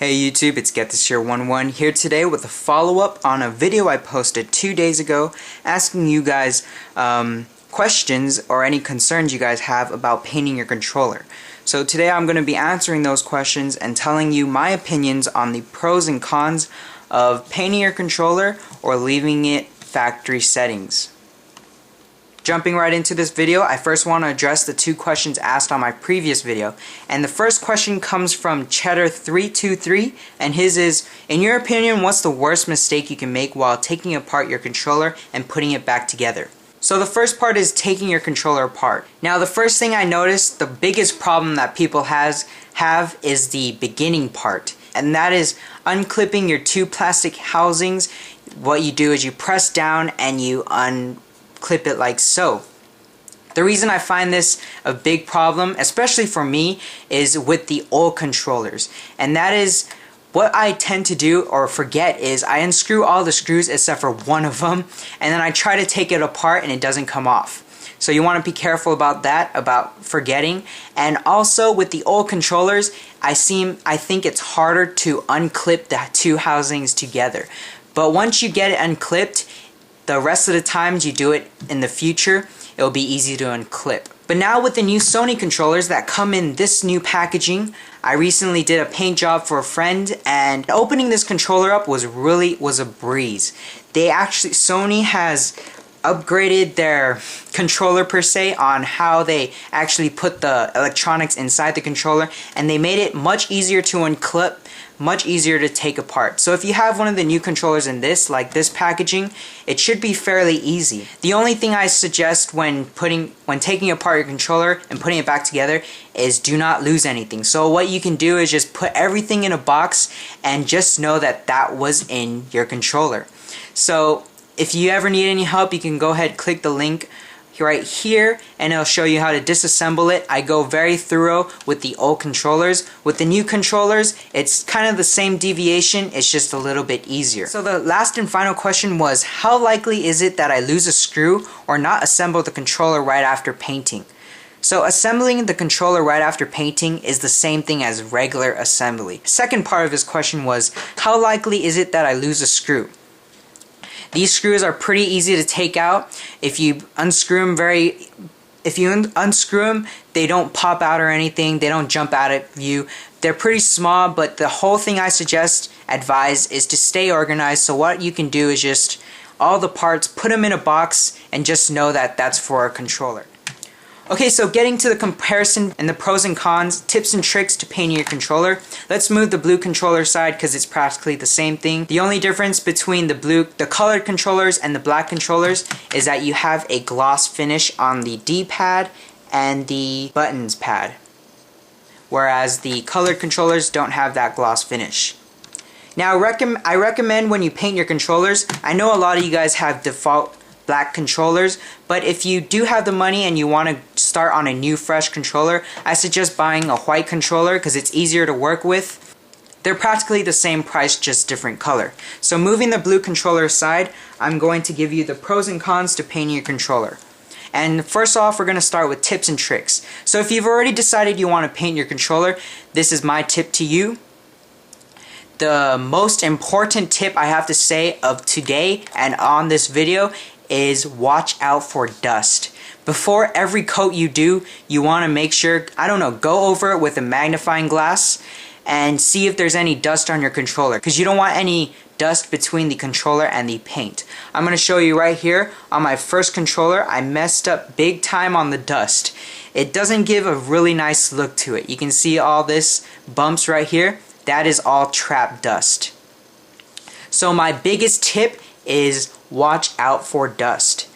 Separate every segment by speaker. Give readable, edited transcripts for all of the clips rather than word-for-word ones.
Speaker 1: Hey YouTube, it's GetThisHere11 here today with a follow-up on a video I posted 2 days ago asking you guys questions or any concerns you guys have about painting your controller. So today I'm going to be answering those questions and telling you my opinions on the pros and cons of painting your controller or leaving it factory settings. Jumping right into this video, I first want to address the two questions asked on my previous video. And the first question comes from Cheddar323, and his is, in your opinion, what's the worst mistake you can make while taking apart your controller and putting it back together? So the first part is taking your controller apart. Now the first thing I noticed, the biggest problem that people have is the beginning part. And that is unclipping your two plastic housings. What you do is you press down and you clip it like so. The reason I find this a big problem, especially for me, is with the old controllers. And that is what I tend to do or forget is I unscrew all the screws except for one of them, and then I try to take it apart and it doesn't come off. So you want to be careful about that, about forgetting. And also with the old controllers, I think it's harder to unclip the two housings together. But once you get it unclipped, the rest of the times you do it in the future, it'll be easy to unclip. But now with the new Sony controllers that come in this new packaging, I recently did a paint job for a friend, and opening this controller up was a breeze. Sony has upgraded their controller per se on how they actually put the electronics inside the controller, and they made it much easier to unclip, much easier to take apart. So if you have one of the new controllers in this, like this packaging, it should be fairly easy. The only thing I suggest when taking apart your controller and putting it back together is do not lose anything. So what you can do is just put everything in a box and just know that that was in your controller. So if you ever need any help, you can go ahead, click the link right here, and it'll show you how to disassemble it. I go very thorough with the old controllers. With the new controllers, it's kind of the same deviation, it's just a little bit easier. So the last and final question was, how likely is it that I lose a screw or not assemble the controller right after painting? So assembling the controller right after painting is the same thing as regular assembly. Second part of his question was, how likely is it that I lose a screw? These screws are pretty easy to take out. If you unscrew them, they don't pop out or anything. They don't jump out at you. They're pretty small, but the whole thing I advise is to stay organized. So what you can do is just all the parts, put them in a box, and just know that that's for a controller. Okay, so getting to the comparison and the pros and cons, tips and tricks to painting your controller. Let's move the blue controller side because it's practically the same thing. The only difference between the colored controllers and the black controllers is that you have a gloss finish on the D-pad and the buttons pad, whereas the colored controllers don't have that gloss finish. Now I recommend when you paint your controllers, I know a lot of you guys have default black controllers, but if you do have the money and you want to start on a new fresh controller, I suggest buying a white controller because it's easier to work with. They're practically the same price, just different color. So moving the blue controller aside, I'm going to give you the pros and cons to painting your controller. And first off, we're going to start with tips and tricks. So if you've already decided you want to paint your controller, this is my tip to you. The most important tip I have to say of today and on this video is watch out for dust. Before every coat you do, you want to make sure, go over it with a magnifying glass and see if there's any dust on your controller, because you don't want any dust between the controller and the paint. I'm going to show you right here on my first controller, I messed up big time on the dust. It doesn't give a really nice look to it. You can see all this bumps right here. That is all trapped dust. So my biggest tip is watch out for dust.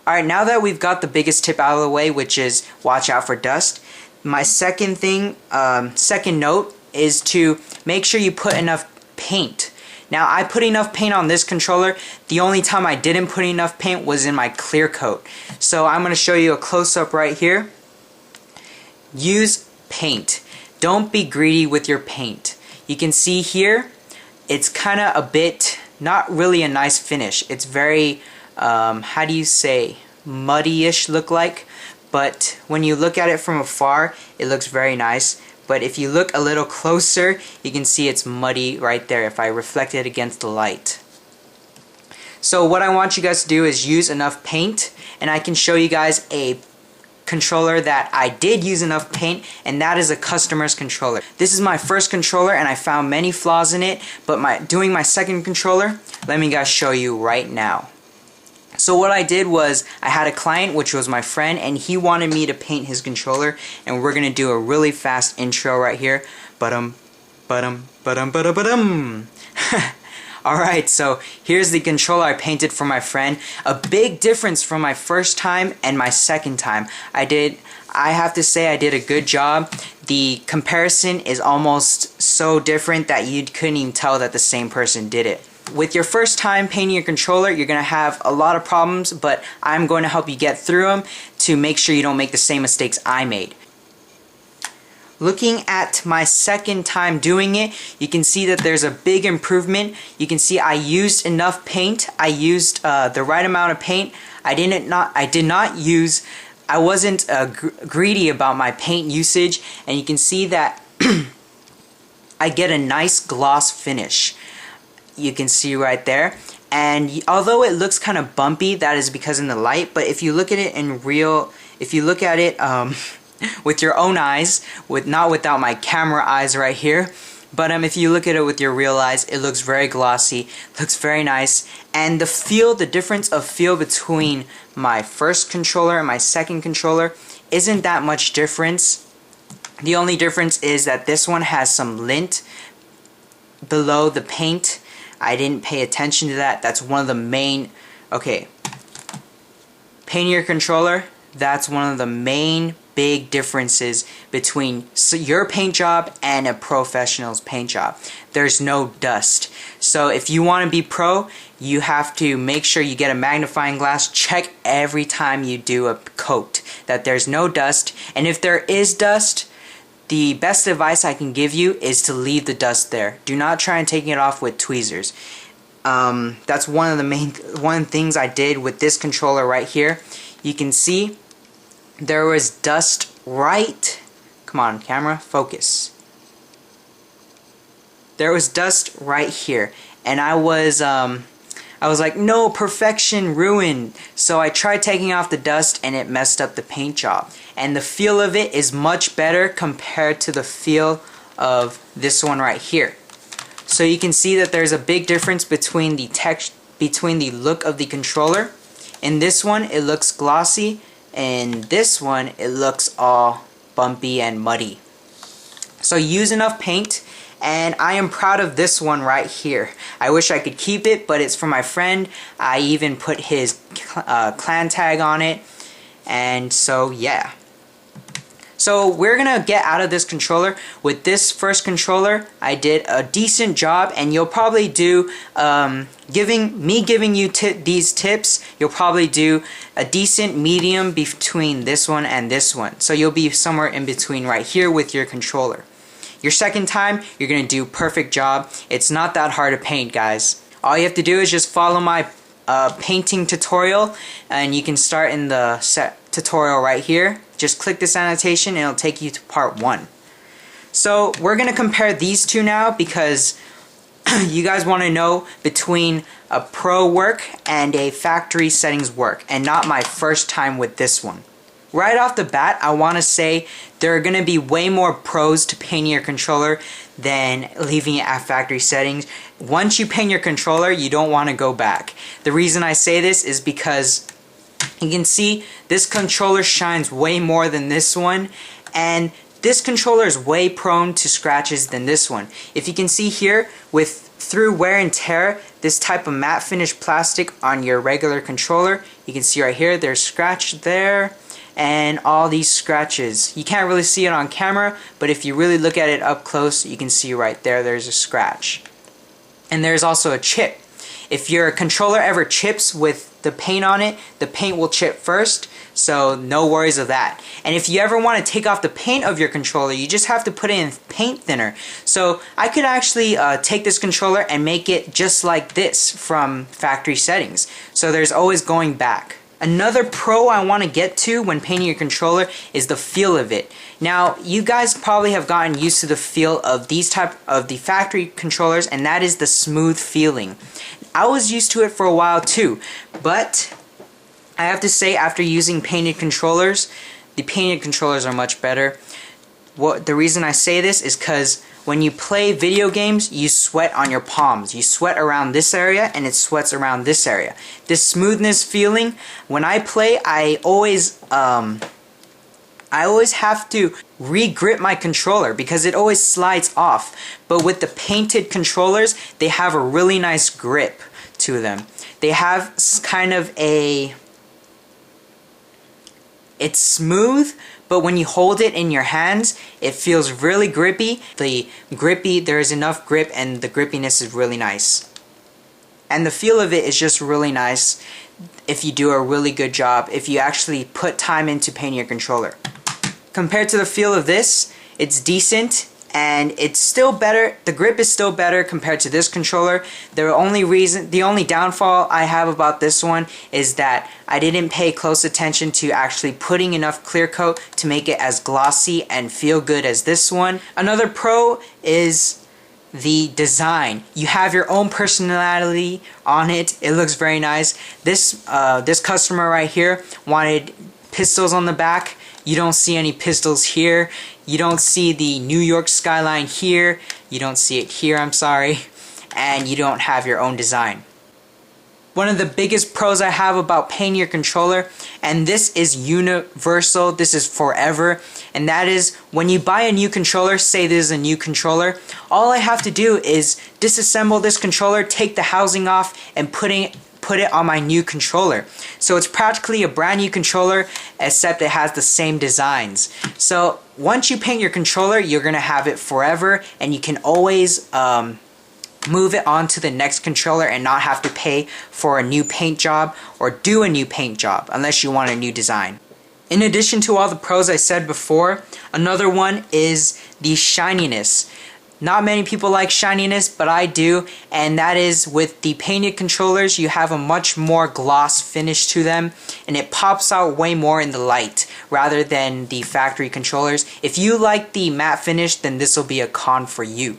Speaker 1: Alright, now that we've got the biggest tip out of the way, which is watch out for dust, my second note is to make sure you put enough paint. Now I put enough paint on this controller. The only time I didn't put enough paint was in my clear coat. So I'm going to show you a close-up right here. Use paint. Don't be greedy with your paint. You can see here, it's kind of a bit, not really a nice finish. It's very, muddy-ish look like. But when you look at it from afar, it looks very nice. but if you look a little closer, you can see it's muddy right there if I reflect it against the light. So what I want you guys to do is use enough paint, and I can show you guys a controller that I did use enough paint, and that is a customer's controller. This is my first controller and I found many flaws in it, but doing my second controller, let me guys show you right now. So what I did was I had a client, which was my friend, and he wanted me to paint his controller, and we're gonna do a really fast intro right here. Alright, so here's the controller I painted for my friend. A big difference from my first time and my second time. I have to say I did a good job. The comparison is almost so different that you couldn't even tell that the same person did it. With your first time painting your controller, you're going to have a lot of problems, but I'm going to help you get through them to make sure you don't make the same mistakes I made. Looking at my second time doing it, you can see that there's a big improvement. You can see I used enough paint. I used the right amount of paint. I wasn't greedy about my paint usage, and you can see that I get a nice gloss finish. You can see right there. And although it looks kind of bumpy, that is because in the light, but if you look at it with your own eyes, not without my camera eyes right here, but if you look at it with your real eyes, it looks very glossy, looks very nice, and the difference of feel between my first controller and my second controller isn't that much difference. The only difference is that this one has some lint below the paint. I didn't pay attention to that. That's one of the main, painting your controller, that's one of the main big differences between your paint job and a professional's paint job. There's no dust. So if you want to be pro, you have to make sure you get a magnifying glass. Check every time you do a coat that there's no dust, and if there is dust, the best advice I can give you is to leave the dust there. Do not try and take it off with tweezers. That's one of the things I did with this controller right here. You can see there was dust right, come on camera, focus. There was dust right here, and I was like, no, perfection ruined. So I tried taking off the dust and it messed up the paint job. And the feel of it is much better compared to the feel of this one right here. So you can see that there's a big difference between the look of the controller. In this one it looks glossy, and this one it looks all bumpy and muddy. So use enough paint, and I am proud of this one right here. I wish I could keep it, but it's for my friend. I even put his clan tag on it, and so yeah. So we're gonna get out of this controller. With this first controller, I did a decent job, and you'll probably do, giving you these tips, you'll probably do a decent medium between this one and this one. So you'll be somewhere in between right here with your controller. Your second time, you're gonna do perfect job. It's not that hard to paint, guys. All you have to do is just follow my painting tutorial, and you can start in the tutorial right here. Just click this annotation and it'll take you to part 1. So we're gonna compare these two now, because you guys want to know between a pro work and a factory settings work, and not my first time with this one. Right off the bat, I want to say there are going to be way more pros to painting your controller than leaving it at factory settings. Once you paint your controller, you don't want to go back. The reason I say this is because you can see this controller shines way more than this one, and this controller is way prone to scratches than this one. If you can see here, through wear and tear, this type of matte finish plastic on your regular controller, you can see right here, there's scratch there, and all these scratches. You can't really see it on camera, but if you really look at it up close, you can see right there, there's a scratch. And there's also a chip. If your controller ever chips with the paint on it, the paint will chip first, so no worries of that. And if you ever want to take off the paint of your controller, you just have to put it in paint thinner. So I could actually take this controller and make it just like this from factory settings. So there's always going back. Another pro I want to get to when painting your controller is the feel of it. Now, you guys probably have gotten used to the feel of these type of the factory controllers, and that is the smooth feeling. I was used to it for a while too, but I have to say, after using painted controllers, the painted controllers are much better. The reason I say this is because when you play video games, you sweat on your palms. You sweat around this area, and it sweats around this area. This smoothness feeling, when I play, I always have to re-grip my controller because it always slides off. But with the painted controllers, they have a really nice grip to them. They have kind of it's smooth, but when you hold it in your hands, it feels really grippy. There is enough grip, and the grippiness is really nice. And the feel of it is just really nice if you do a really good job, if you actually put time into painting your controller. Compared to the feel of this, it's decent, and it's still better. The grip is still better compared to this controller. The only downfall I have about this one is that I didn't pay close attention to actually putting enough clear coat to make it as glossy and feel good as this one. Another pro is the design. You have your own personality on it. It looks very nice. This customer right here wanted pistols on the back. You don't see any pistols here. You don't see the New York skyline here. You don't see it here, I'm sorry. And you don't have your own design. One of the biggest pros I have about painting your controller, and this is universal, this is forever, and that is when you buy a new controller, say this is a new controller, all I have to do is disassemble this controller, take the housing off, and put it on my new controller. So it's practically a brand new controller, except it has the same designs. So once you paint your controller, you're gonna have it forever, and you can always move it on to the next controller and not have to pay for a new paint job or do a new paint job unless you want a new design. In addition to all the pros I said before, another one is the shininess. Not many people like shininess, but I do, and that is with the painted controllers, you have a much more gloss finish to them, and it pops out way more in the light rather than the factory controllers. If you like the matte finish, then this will be a con for you.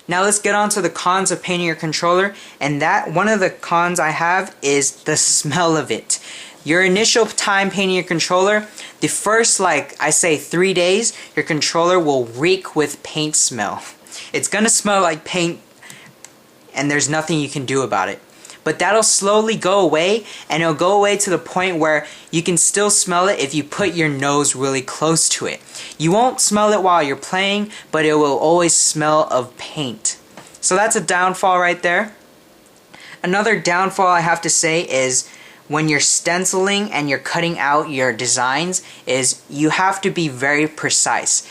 Speaker 1: Now let's get on to the cons of painting your controller, and that one of the cons I have is the smell of it. Your initial time painting your controller, the first, like I say, 3 days, your controller will reek with paint smell. It's gonna smell like paint, and there's nothing you can do about it. But that'll slowly go away, and it'll go away to the point where you can still smell it if you put your nose really close to it. You won't smell it while you're playing, but it will always smell of paint. So that's a downfall right there. Another downfall I have to say is when you're stenciling and you're cutting out your designs is you have to be very precise.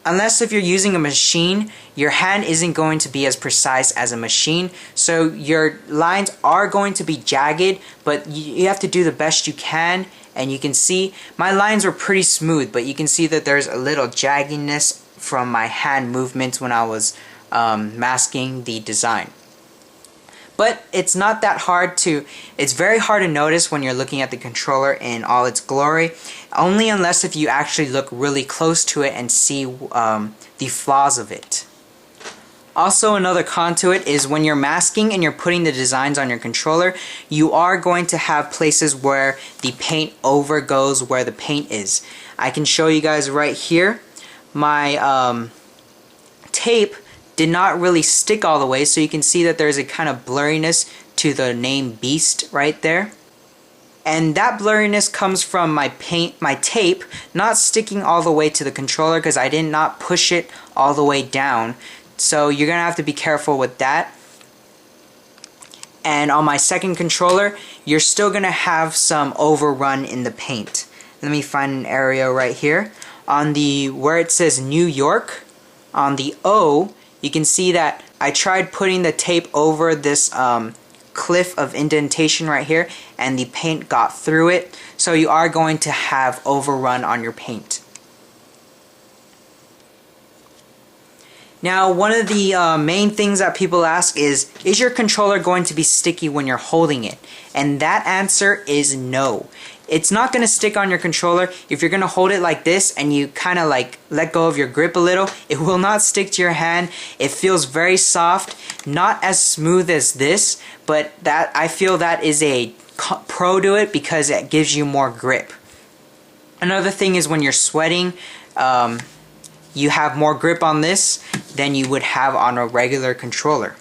Speaker 1: Unless if you're using a machine, your hand isn't going to be as precise as a machine, so your lines are going to be jagged, but you have to do the best you can. And you can see my lines were pretty smooth, but you can see that there's a little jaggedness from my hand movements when I was masking the design. But it's not that hard to, it's very hard to notice when you're looking at the controller in all its glory, only unless if you actually look really close to it and see the flaws of it. Also, another con to it is when you're masking and you're putting the designs on your controller, you are going to have places where the paint overgoes where the paint is. I can show you guys right here. My tape did not really stick all the way, so you can see that there's a kind of blurriness to the name Beast right there. And that blurriness comes from my tape not sticking all the way to the controller because I did not push it all the way down. So you're gonna have to be careful with that. And on my second controller, you're still gonna have some overrun in the paint. Let me find an area right here. On the where it says New York, on the O, you can see that I tried putting the tape over this cliff of indentation right here, and the paint got through it, so you are going to have overrun on your paint. Now, one of the main things that people ask is your controller going to be sticky when you're holding it? And that answer is no. It's not going to stick on your controller. If you're going to hold it like this and you kind of like let go of your grip a little, it will not stick to your hand. It feels very soft, not as smooth as this, but that I feel that is a pro to it because it gives you more grip. Another thing is when you're sweating, you have more grip on this than you would have on a regular controller.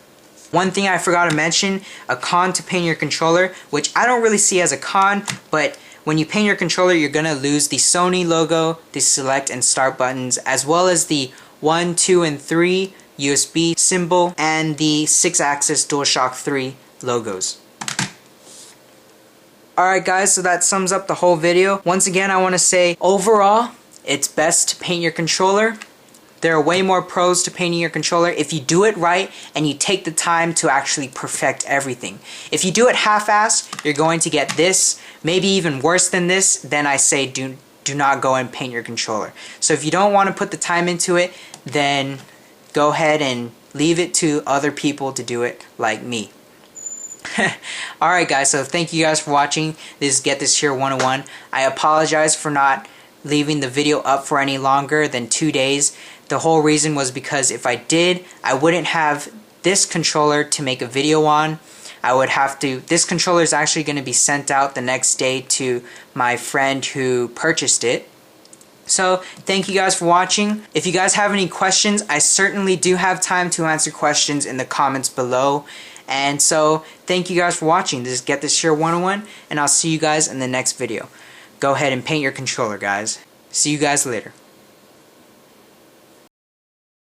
Speaker 1: One thing I forgot to mention, a con to painting your controller, which I don't really see as a con, but when you paint your controller, you're going to lose the Sony logo, the select and start buttons, as well as the 1, 2, and 3 USB symbol, and the 6-axis DualShock 3 logos. Alright guys, so that sums up the whole video. Once again, I want to say, overall, it's best to paint your controller. There are way more pros to painting your controller if you do it right and you take the time to actually perfect everything. If you do it half-assed, you're going to get this, maybe even worse than this. Then I say do not go and paint your controller. So if you don't want to put the time into it, then go ahead and leave it to other people to do it like me. Alright guys, so thank you guys for watching. This is Get This Here 101. I apologize for not leaving the video up for any longer than 2 days. The whole reason was because if I did, I wouldn't have this controller to make a video on. I would have to, this controller is actually going to be sent out the next day to my friend who purchased it. So thank you guys for watching. If you guys have any questions, I certainly do have time to answer questions in the comments below. And so thank you guys for watching. This is Get This Here 101, and I'll see you guys in the next video. Go ahead and paint your controller, guys. See you guys later.